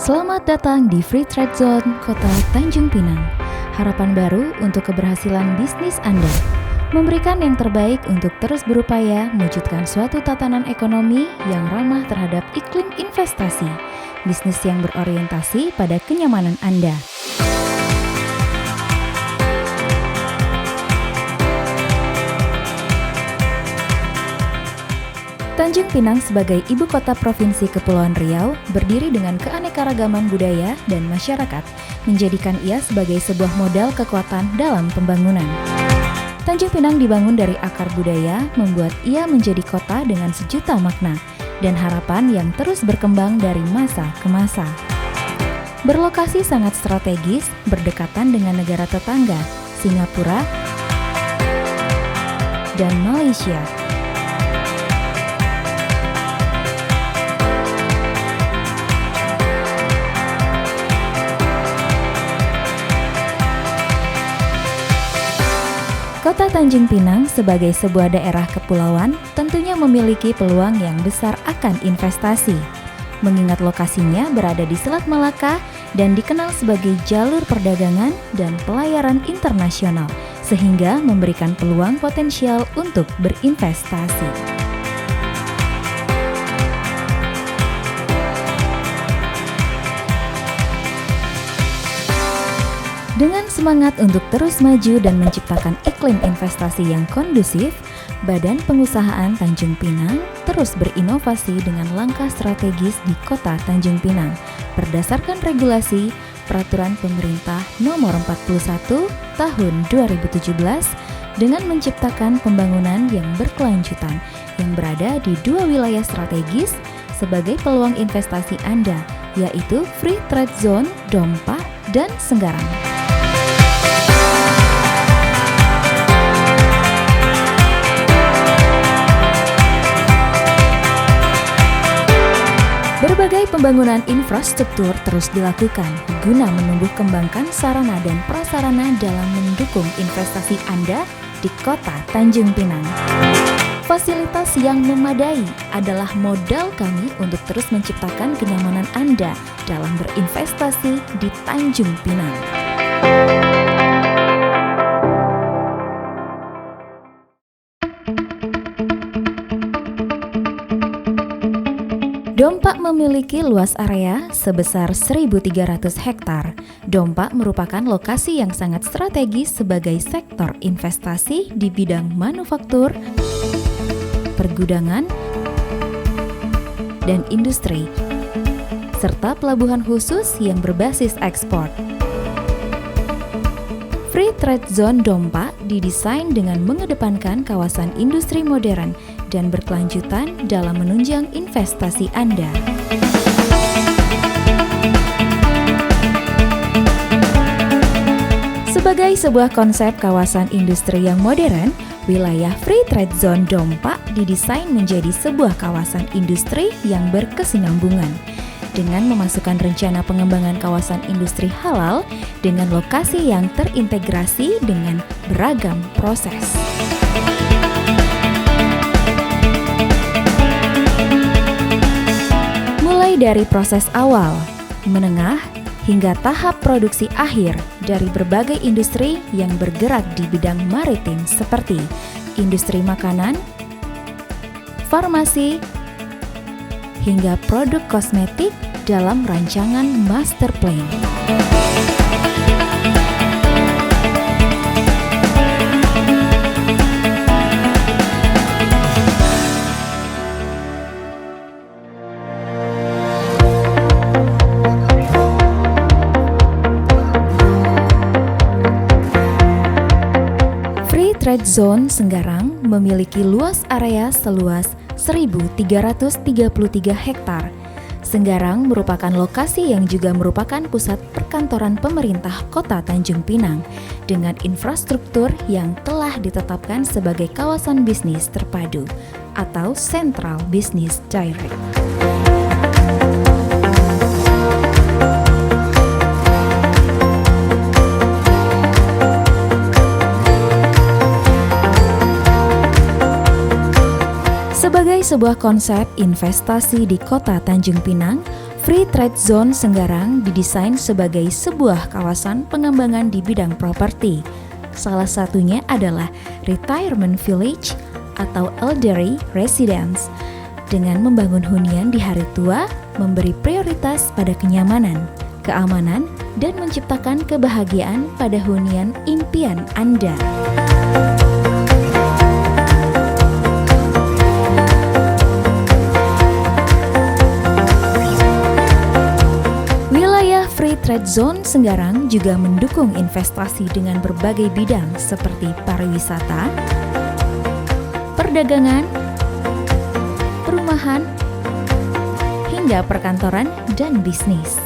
Selamat datang di Free Trade Zone Kota Tanjung Pinang. Harapan baru untuk keberhasilan bisnis Anda. Memberikan yang terbaik untuk terus berupaya mewujudkan suatu tatanan ekonomi yang ramah terhadap iklim investasi. Bisnis yang berorientasi pada kenyamanan Anda. Tanjung Pinang sebagai ibu kota Provinsi Kepulauan Riau berdiri dengan keanekaragaman budaya dan masyarakat, menjadikan ia sebagai sebuah modal kekuatan dalam pembangunan. Tanjung Pinang dibangun dari akar budaya, membuat ia menjadi kota dengan sejuta makna dan harapan yang terus berkembang dari masa ke masa. Berlokasi sangat strategis, berdekatan dengan negara tetangga, Singapura dan Malaysia. Kota Tanjung Pinang sebagai sebuah daerah kepulauan tentunya memiliki peluang yang besar akan investasi. Mengingat lokasinya berada di Selat Malaka dan dikenal sebagai jalur perdagangan dan pelayaran internasional, sehingga memberikan peluang potensial untuk berinvestasi. Dengan semangat untuk terus maju dan menciptakan iklim investasi yang kondusif, Badan Pengusahaan Tanjung Pinang terus berinovasi dengan langkah strategis di Kota Tanjung Pinang berdasarkan regulasi Peraturan Pemerintah Nomor 41 Tahun 2017 dengan menciptakan pembangunan yang berkelanjutan yang berada di dua wilayah strategis sebagai peluang investasi Anda, yaitu Free Trade Zone Dompa dan Senggarang. Berbagai pembangunan infrastruktur terus dilakukan guna menumbuh kembangkan sarana dan prasarana dalam mendukung investasi Anda di Kota Tanjung Pinang. Fasilitas yang memadai adalah modal kami untuk terus menciptakan kenyamanan Anda dalam berinvestasi di Tanjung Pinang. Dompa memiliki luas area sebesar 1.300 hektar. Dompa merupakan lokasi yang sangat strategis sebagai sektor investasi di bidang manufaktur, pergudangan, dan industri, serta pelabuhan khusus yang berbasis ekspor. Free Trade Zone Dompa didesain dengan mengedepankan kawasan industri modern dan berkelanjutan dalam menunjang investasi Anda. Sebagai sebuah konsep kawasan industri yang modern, wilayah Free Trade Zone Dompa didesain menjadi sebuah kawasan industri yang berkesinambungan dengan memasukkan rencana pengembangan kawasan industri halal dengan lokasi yang terintegrasi dengan beragam proses. Mulai dari proses awal, menengah, hingga tahap produksi akhir dari berbagai industri yang bergerak di bidang maritim seperti industri makanan, farmasi, hingga produk kosmetik dalam rancangan master plan. Free Trade Zone Senggarang memiliki luas area seluas 1.333 hektar. Senggarang merupakan lokasi yang juga merupakan pusat perkantoran pemerintah Kota Tanjung Pinang dengan infrastruktur yang telah ditetapkan sebagai kawasan bisnis terpadu atau Central Business District. Sebagai sebuah konsep investasi di Kota Tanjung Pinang, Free Trade Zone Senggarang didesain sebagai sebuah kawasan pengembangan di bidang properti. Salah satunya adalah Retirement Village atau Elderly Residence. Dengan membangun hunian di hari tua, memberi prioritas pada kenyamanan, keamanan, dan menciptakan kebahagiaan pada hunian impian Anda. Wilayah Free Trade Zone Senggarang juga mendukung investasi dengan berbagai bidang seperti pariwisata, perdagangan, perumahan, hingga perkantoran dan bisnis.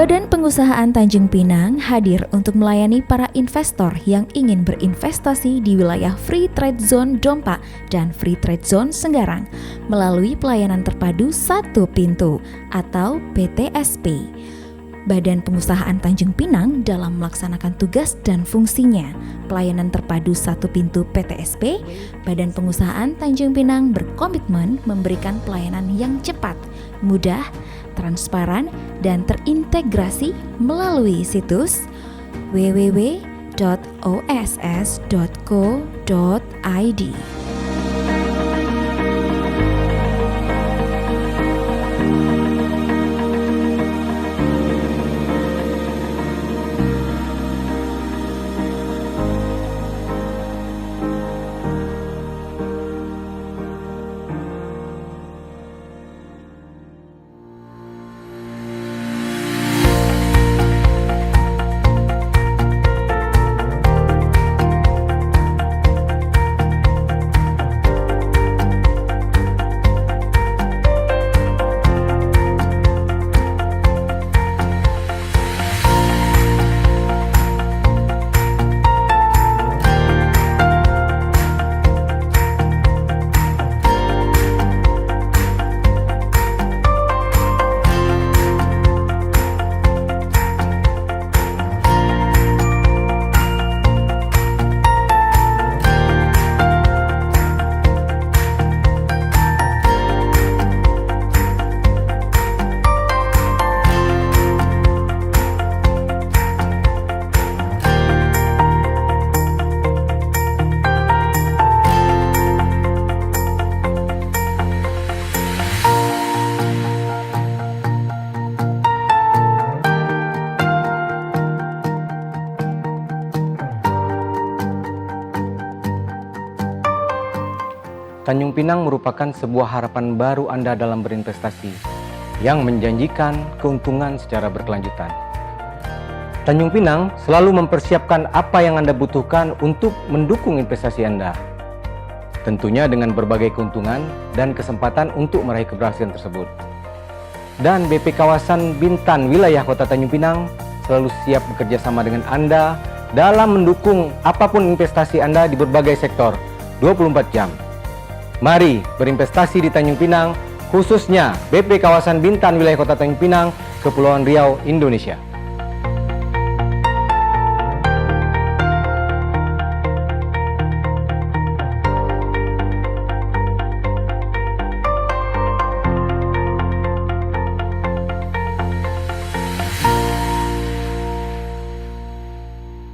Badan Pengusahaan Tanjung Pinang hadir untuk melayani para investor yang ingin berinvestasi di wilayah Free Trade Zone Dompa dan Free Trade Zone Senggarang melalui pelayanan terpadu satu pintu atau PTSP. Badan Pengusahaan Tanjung Pinang dalam melaksanakan tugas dan fungsinya pelayanan terpadu satu pintu PTSP, Badan Pengusahaan Tanjung Pinang berkomitmen memberikan pelayanan yang cepat, mudah, transparan, dan terintegrasi melalui situs www.oss.co.id. Tanjung Pinang merupakan sebuah harapan baru Anda dalam berinvestasi yang menjanjikan keuntungan secara berkelanjutan. Tanjung Pinang selalu mempersiapkan apa yang Anda butuhkan untuk mendukung investasi Anda. Tentunya dengan berbagai keuntungan dan kesempatan untuk meraih keberhasilan tersebut. Dan BP Kawasan Bintan Wilayah Kota Tanjung Pinang selalu siap bekerja sama dengan Anda dalam mendukung apapun investasi Anda di berbagai sektor 24 jam. Mari berinvestasi di Tanjung Pinang, khususnya BP Kawasan Bintan Wilayah Kota Tanjung Pinang, Kepulauan Riau, Indonesia.